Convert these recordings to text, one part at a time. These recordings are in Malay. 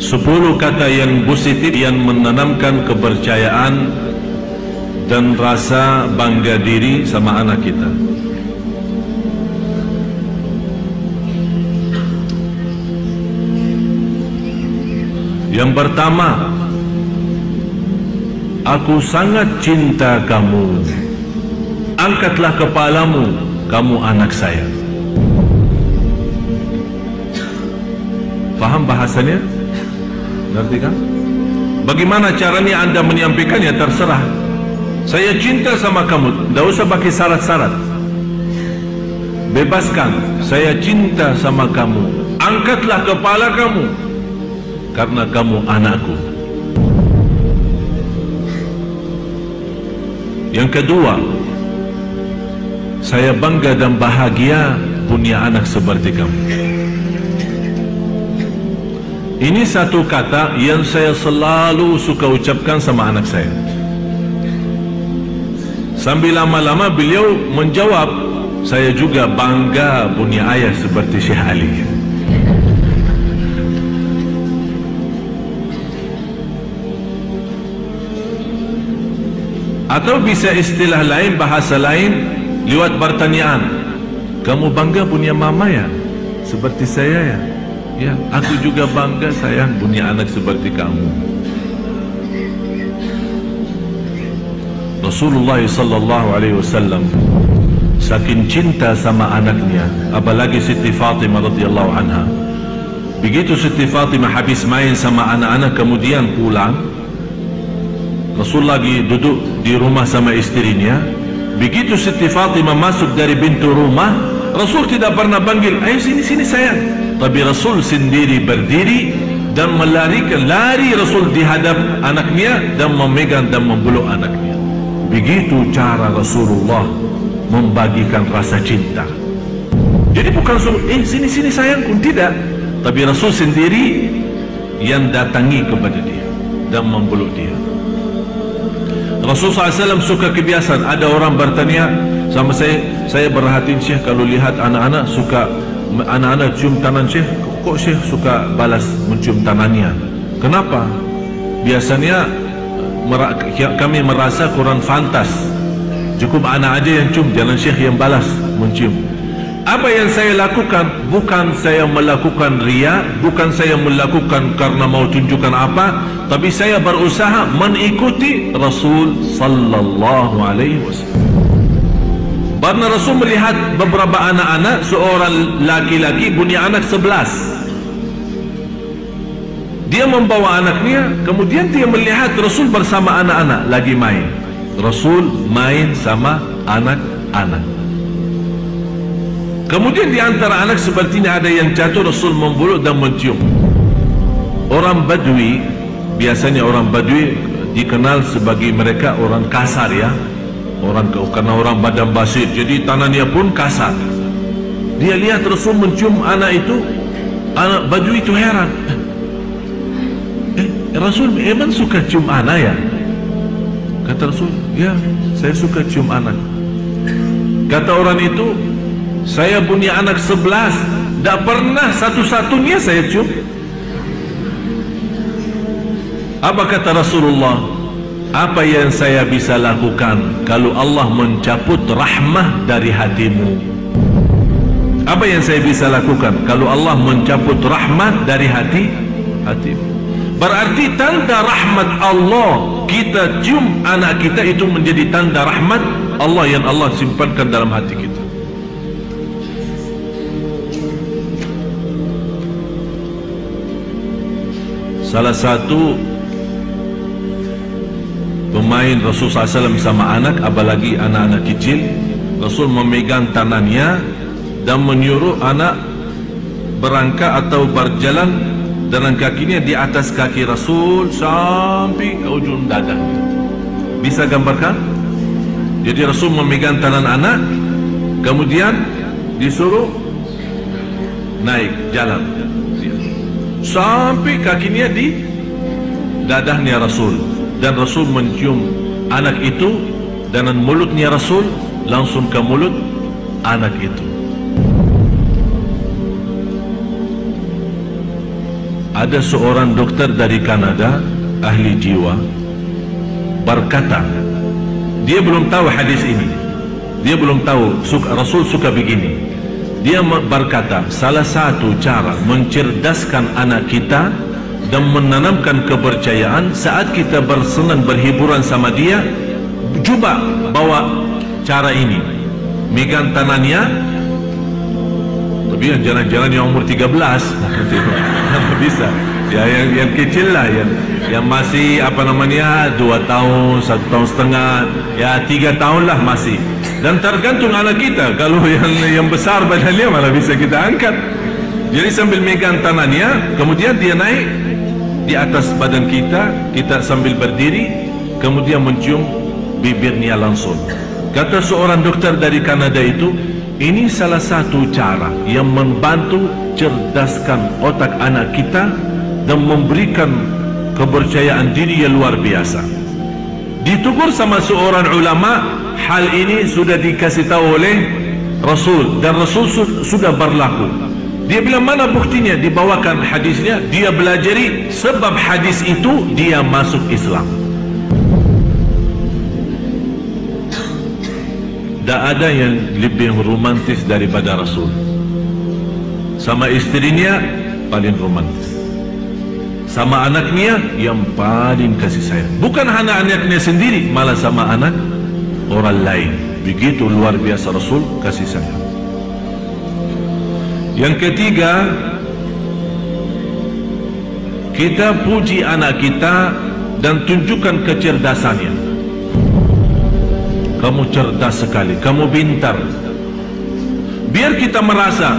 10 kata yang positif yang menanamkan kepercayaan dan rasa bangga diri sama anak kita. Yang pertama, aku sangat cinta kamu. Angkatlah kepalamu, kamu anak saya. Faham bahasanya? Ngerti kan? Bagaimana caranya anda menyampaikannya terserah. Saya cinta sama kamu, tidak usah pakai syarat-syarat. Bebaskan, saya cinta sama kamu. Angkatlah kepala kamu, karena kamu anakku. Yang kedua, saya bangga dan bahagia punya anak seperti kamu. Ini satu kata yang saya selalu suka ucapkan sama anak saya. Sambil lama-lama beliau menjawab, saya juga bangga punya ayah seperti Syekh Ali. Atau bisa istilah lain, bahasa lain, lewat pertanyaan, kamu bangga punya mama ya? Seperti saya ya? Ya, aku juga bangga sayang punya anak seperti kamu. Rasulullah sallallahu alaihi wasallam saking cinta sama anaknya, apalagi Siti Fatimah radhiyallahu anha. Begitu Siti Fatimah habis main sama anak-anak kemudian pulang, Rasul lagi duduk di rumah sama istrinya. Begitu Siti Fatimah masuk dari pintu rumah, Rasul tidak pernah panggil, ayo sini sini sayang. Tapi Rasul sendiri berdiri dan lari Rasul di hadap anaknya dan memegang dan memeluk anaknya. Begitu cara Rasulullah membagikan rasa cinta. Jadi bukan Rasul, sini sini sayangku, tidak. Tapi Rasul sendiri yang datangi kepada dia dan memeluk dia. Rasul SAW suka kebiasaan, ada orang bertanya sama saya berhatiin Syekh kalau lihat anak-anak suka, anak-anak cium tangan Syekh, kok Syekh suka balas mencium tangannya? Kenapa? Biasanya kami merasa kurang fantas, cukup anak aja yang cium, jangan Syekh yang balas mencium. Apa yang saya lakukan, bukan saya melakukan riya, bukan saya melakukan karena mau tunjukkan apa, tapi saya berusaha mengikuti Rasul sallallahu alaihi wasallam. Karena Rasul melihat beberapa anak-anak, seorang laki-laki punya anak 11. Dia membawa anaknya, kemudian dia melihat Rasul bersama anak-anak lagi main. Rasul main sama anak-anak. Kemudian di antara anak sepertinya ada yang jatuh, Rasul membeluk dan mencium. Orang Badui, biasanya orang Badui dikenal sebagai mereka orang kasar ya. Karena orang badan basir, jadi tangannya pun kasar. Dia lihat Rasul mencium anak itu, anak Badui itu heran. Rasul emang suka cium anak ya? Kata Rasul, ya saya suka cium anak. Kata orang itu, saya punya anak 11, tak pernah satu-satunya saya cium. Apa kata Rasulullah? Apa yang saya bisa lakukan kalau Allah mencabut rahmah dari hatimu? Apa yang saya bisa lakukan kalau Allah mencabut rahmat dari hatimu? Berarti tanda rahmat Allah, kita cium anak kita itu menjadi tanda rahmat Allah yang Allah simpankan dalam hati kita. Salah satu pemain Rasul SAW sama anak, apalagi anak-anak kecil, Rasul memegang tangannya dan menyuruh anak berangkat atau berjalan dengan kakinya di atas kaki Rasul sampai ke ujung dada. Bisa gambarkan? Jadi Rasul memegang tangan anak, kemudian disuruh naik jalan sampai kakinya di dadahnya Rasul, dan Rasul mencium anak itu dengan mulutnya Rasul langsung ke mulut anak itu. ada seorang dokter dari Kanada, ahli jiwa, berkata, dia belum tahu hadis ini, dia belum tahu Rasul suka begini. Dia berkata, salah satu cara mencerdaskan anak kita dan menanamkan kepercayaan saat kita bersenang berhiburan sama dia, cuba bawa cara ini, megang tangannya, tapi jangan yang umur 13 bisa ya, yang kecil lah, yang masih 2 tahun, 1 tahun setengah, ya 3 tahun lah masih. Dan tergantung anak kita, kalau yang besar badannya malah bisa kita angkat. Jadi sambil megang tangannya, kemudian dia naik di atas badan kita, kita sambil berdiri, kemudian mencium bibirnya langsung. Kata seorang dokter dari Kanada itu, ini salah satu cara yang membantu cerdaskan otak anak kita dan memberikan kepercayaan diri yang luar biasa. Ditegur sama seorang ulama, hal ini sudah dikasih tahu oleh Rasul dan Rasul sudah berlaku. Dia bilang, mana buktinya? Dibawakan hadisnya, dia belajari, sebab hadis itu dia masuk Islam. Tak ada yang lebih romantis daripada Rasul. Sama istrinya paling romantis, sama anaknya yang paling kasih sayang. Bukan hanya anaknya sendiri, malah sama anak orang lain. Begitu luar biasa Rasul kasih sayang. Yang ketiga, kita puji anak kita dan tunjukkan kecerdasannya. Kamu cerdas sekali, kamu pintar. Biar kita merasa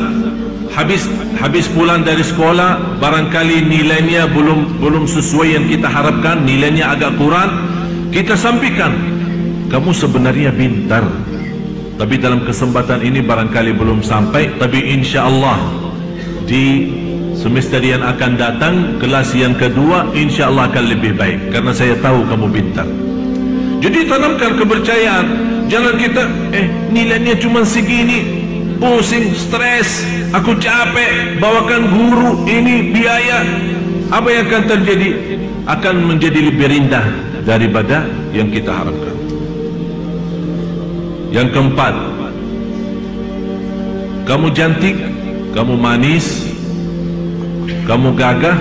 habis pulang dari sekolah, barangkali nilainya belum sesuai yang kita harapkan, nilainya agak kurang, kita sampaikan, kamu sebenarnya pintar, tapi dalam kesempatan ini barangkali belum sampai, tapi insya Allah di semester yang akan datang, kelas yang kedua, insya Allah akan lebih baik, karena saya tahu kamu pintar. Jadi tanamkan kepercayaan. Jangan kita nilainya cuma segini, pusing, stres, aku capek, bawakan guru, ini biaya. Apa yang akan terjadi? Akan menjadi lebih rendah daripada yang kita harapkan. Yang keempat, kamu cantik, kamu manis, kamu gagah,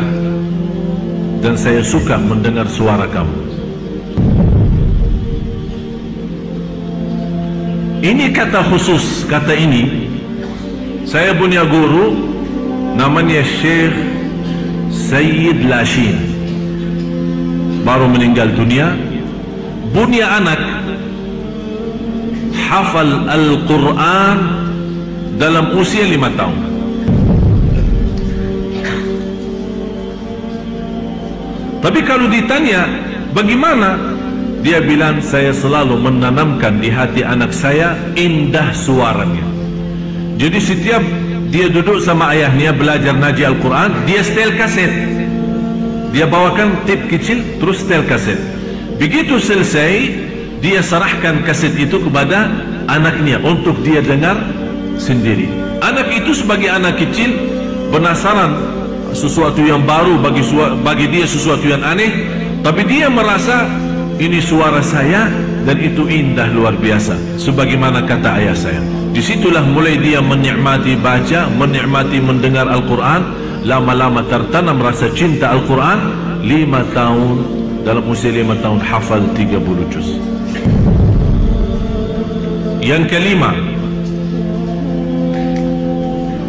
dan saya suka mendengar suara kamu. Ini kata khusus, kata ini saya punya guru namanya Syekh Sayyid Lashin, baru meninggal dunia. Punya anak hafal Al-Quran dalam usia 5 tahun. Tapi kalau ditanya bagaimana, dia bilang, saya selalu menanamkan di hati anak saya indah suaranya. Jadi setiap dia duduk sama ayahnya belajar ngaji Al-Quran, dia setel kaset, dia bawakan tip kecil, terus setel kaset. Begitu selesai, dia serahkan kaset itu kepada anaknya untuk dia dengar sendiri. Anak itu sebagai anak kecil penasaran, sesuatu yang baru bagi dia, sesuatu yang aneh, tapi dia merasa ini suara saya dan itu indah luar biasa, sebagaimana kata ayah saya. Disitulah mulai dia menikmati baca, menikmati mendengar Al-Quran. Lama-lama tertanam rasa cinta Al-Quran. 5 tahun, dalam usia 5 tahun hafal 30 juz. Yang kelima,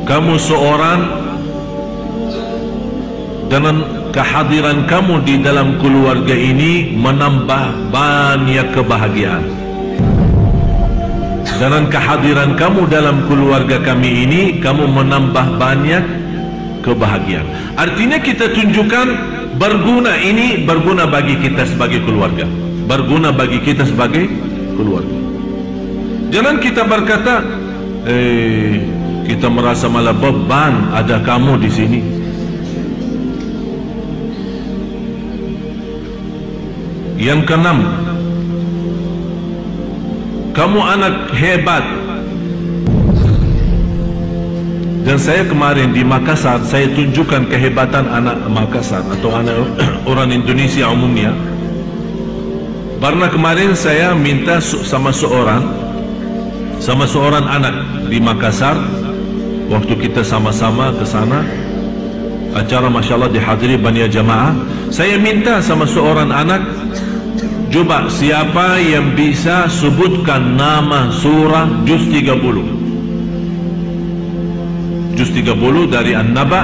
kamu seorang, dengan kehadiran kamu di dalam keluarga ini menambah banyak kebahagiaan. Dengan kehadiran kamu dalam keluarga kami ini, kamu menambah banyak kebahagiaan. Artinya kita tunjukkan berguna, ini berguna bagi kita sebagai keluarga, berguna bagi kita sebagai keluarga. Jangan kita berkata, kita merasa malah beban ada kamu di sini. Yang keenam, kamu anak hebat Dan saya kemarin di Makassar, saya tunjukkan kehebatan anak Makassar atau anak orang Indonesia umumnya. Karena kemarin saya minta sama seorang anak di Makassar, waktu kita sama-sama ke sana, acara Masya Allah dihadiri banyak jamaah. Saya minta sama seorang anak, coba siapa yang bisa sebutkan nama surah juz 30. Juz 30 dari An-Naba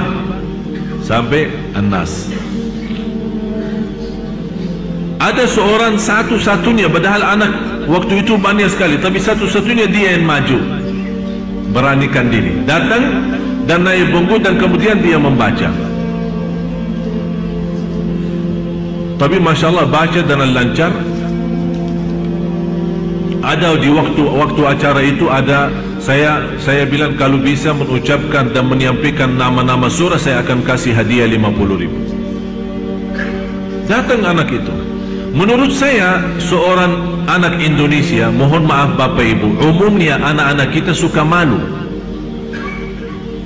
sampai An-Nas. Ada seorang satu-satunya, padahal anak waktu itu banyak sekali, tapi satu-satunya dia yang maju, beranikan diri, datang dan naik bangku, dan kemudian dia membaca. Tapi Masya Allah baca dengan lancar. Ada di waktu acara itu ada saya bilang kalau bisa mengucapkan dan menyampaikan nama-nama surah, saya akan kasih hadiah 50.000. Datang anak itu. Menurut saya seorang anak Indonesia, mohon maaf Bapak Ibu, umumnya anak-anak kita suka malu.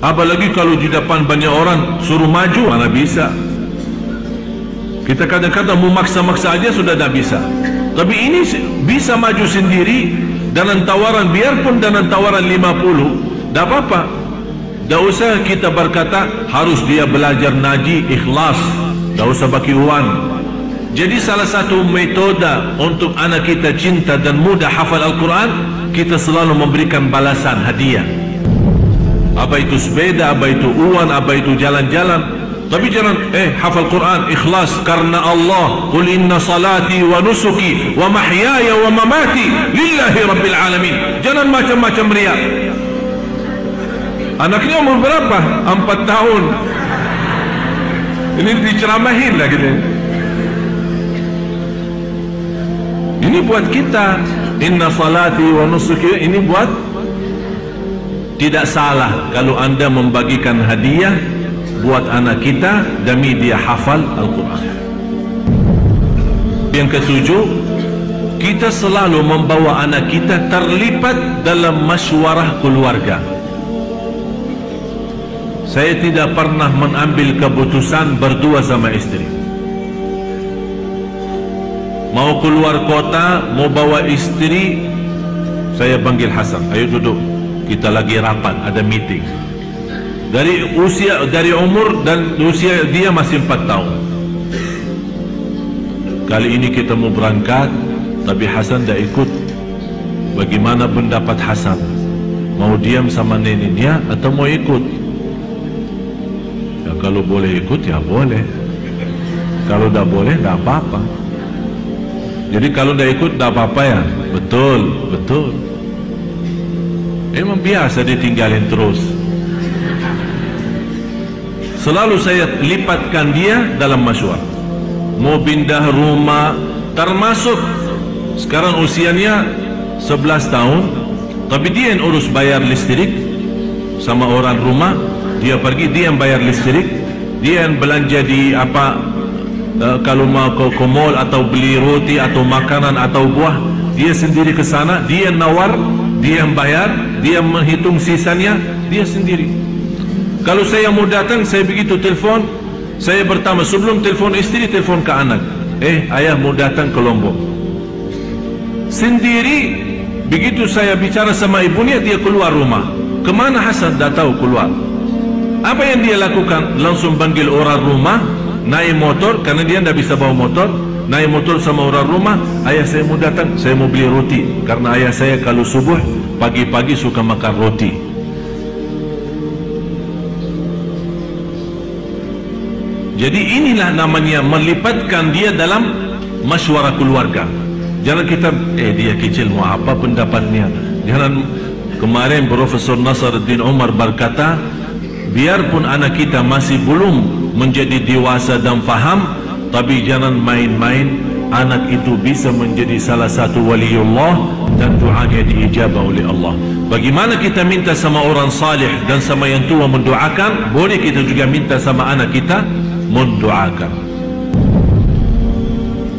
Apalagi kalau di depan banyak orang suruh maju, mana bisa. Kita kadang-kadang memaksa-maksa aja sudah tak bisa. Tapi ini bisa maju sendiri dengan tawaran, biarpun dengan tawaran 50, tak apa-apa. Tak usah kita berkata harus dia belajar naji ikhlas, tak usah bagi uang. Jadi salah satu metode untuk anak kita cinta dan mudah hafal Al-Quran, kita selalu memberikan balasan hadiah. Apa itu sepeda, apa itu uang, apa itu jalan-jalan. Tapi jangan hafal Quran ikhlas karena Allah, qul inna salati wa nusuki wa mahyaya wa mamati lillahi rabbil alamin. Jangan macam-macam riak. Anaknya umur berapa? 4 tahun. Ini diceramahin lah gitu. Ini buat kita, inna salati wa nusuki, ini buat. Tidak salah kalau anda membagikan hadiah buat anak kita demi dia hafal Al-Quran. Yang ketujuh, kita selalu membawa anak kita terlibat dalam masywarah keluarga. Saya tidak pernah mengambil keputusan berdua sama istri. Mau keluar kota, mau bawa istri, saya panggil Hasan, ayo duduk, kita lagi rapat, ada meeting. Dari umur dan usia dia masih 4 tahun. Kali ini kita mau berangkat, tapi Hasan dah ikut. Bagaimana pendapat Hasan? Mau diam sama neneknya atau mau ikut? Ya kalau boleh ikut ya boleh. Kalau dah boleh dah apa-apa. Jadi kalau dah ikut dah apa-apa ya? Betul, betul. Emang biasa ditinggalin terus. Selalu saya lipatkan dia dalam masywarah. Mau pindah rumah, termasuk sekarang usianya 11 tahun, tapi dia yang urus bayar listrik sama orang rumah. Dia pergi, dia yang bayar listrik, dia yang belanja di apa, kalau mau ke mall atau beli roti atau makanan atau buah, dia sendiri ke sana, dia yang nawar, dia yang bayar, dia yang menghitung sisanya, dia sendiri. Kalau saya mau datang, saya begitu telefon, saya pertama sebelum telefon istri, telefon ke anak. Ayah mau datang ke Lombok. Sendiri, begitu saya bicara sama ibunya, dia keluar rumah. Kemana Hasan? Dah tahu keluar. Apa yang dia lakukan? Langsung panggil orang rumah, naik motor, karena dia tidak bisa bawa motor, naik motor sama orang rumah. Ayah saya mau datang, saya mau beli roti, karena ayah saya kalau subuh, pagi-pagi suka makan roti. Jadi inilah namanya melipatkan dia dalam masywarah keluarga. Jangan kita, dia kecil, mau apa pendapatnya. Jangan, kemarin Profesor Nasruddin Umar berkata, biarpun anak kita masih belum menjadi dewasa dan faham, tapi jangan main-main, anak itu bisa menjadi salah satu waliullah dan doanya diijabah oleh Allah. Bagaimana kita minta sama orang salih dan sama yang tua mendoakan, boleh kita juga minta sama anak kita mendoakan.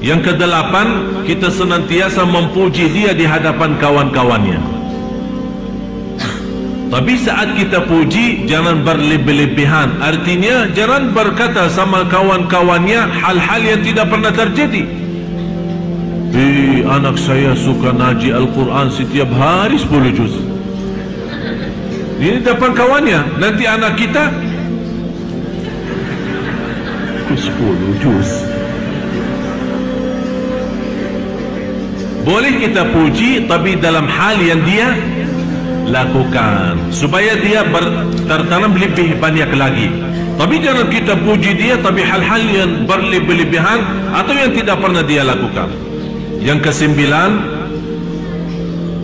Yang kedelapan, kita senantiasa memuji dia di hadapan kawan-kawannya. Tapi saat kita puji, jangan berlebih-lebihan. Artinya jangan berkata sama kawan-kawannya hal-hal yang tidak pernah terjadi. Anak saya suka ngaji Al-Quran setiap hari 10 juz. Ini depan kawannya. Nanti anak kita 10 juz. Boleh kita puji, tapi dalam hal yang dia lakukan, supaya dia tertanam lebih banyak lagi. Tapi jangan kita puji dia tapi hal-hal yang berlebih-lebihan atau yang tidak pernah dia lakukan. Yang kesembilan,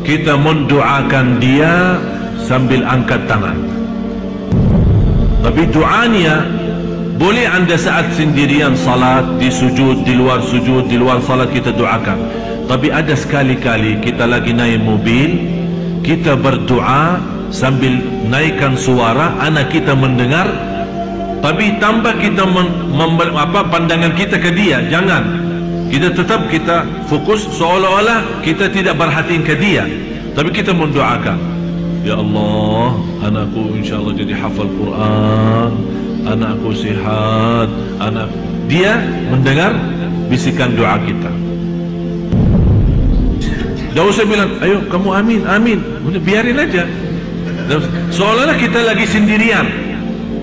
kita mendoakan dia sambil angkat tangan. Tapi doanya boleh anda saat sendirian salat, di sujud, di luar sujud, di luar salat kita doakan. Tapi ada sekali-kali kita lagi naik mobil, kita berdoa sambil naikkan suara, anak kita mendengar, tapi tanpa kita pandangan kita ke dia. Jangan, kita tetap kita fokus seolah-olah kita tidak perhatiin ke dia, tapi kita mendoakan, ya Allah, anakku insyaAllah jadi hafal Quran, anakku sihat, dia mendengar bisikan doa kita. Tidak usah bilang, ayo kamu amin, amin. Udah biarin aja. Seolah-olah kita lagi sendirian,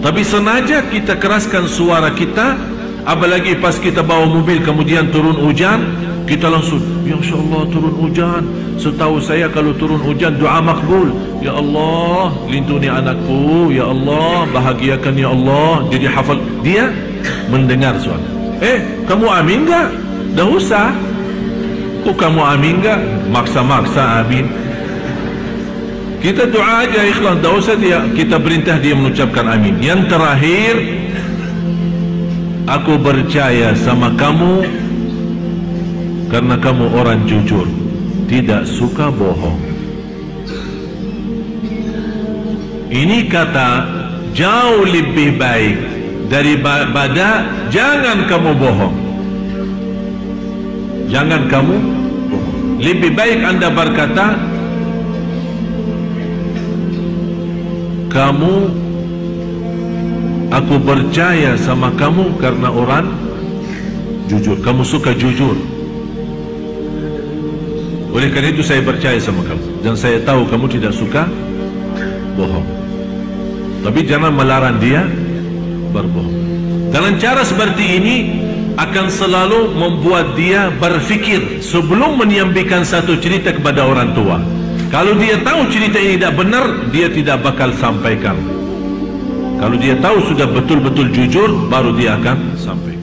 tapi sengaja kita keraskan suara kita. Apalagi pas kita bawa mobil kemudian turun hujan, kita langsung, ya Allah turun hujan. Setahu saya kalau turun hujan doa makbul. Ya Allah lindungi anakku, ya Allah bahagiakan, ya Allah. Jadi hafal. Dia mendengar suara. Kamu amin enggak? Dah usah. Kok kamu amin enggak? Maksa-maksa amin. Kita doa aja ikhlas, tak usah kita perintah dia mengucapkan amin. Yang terakhir, aku percaya sama kamu karena kamu orang jujur, tidak suka bohong. Ini kata jauh lebih baik daripada jangan kamu bohong. Jangan kamu bohong. Lebih baik anda berkata, aku percaya sama kamu karena orang jujur. Kamu suka jujur. Oleh karena itu saya percaya sama kamu, dan saya tahu kamu tidak suka bohong. Tapi jangan melarang dia berbohong. Dengan cara seperti ini akan selalu membuat dia berfikir sebelum menyampaikan satu cerita kepada orang tua. Kalau dia tahu cerita ini tidak benar, dia tidak bakal sampaikan. Kalau dia tahu sudah betul-betul jujur, baru dia akan sampaikan.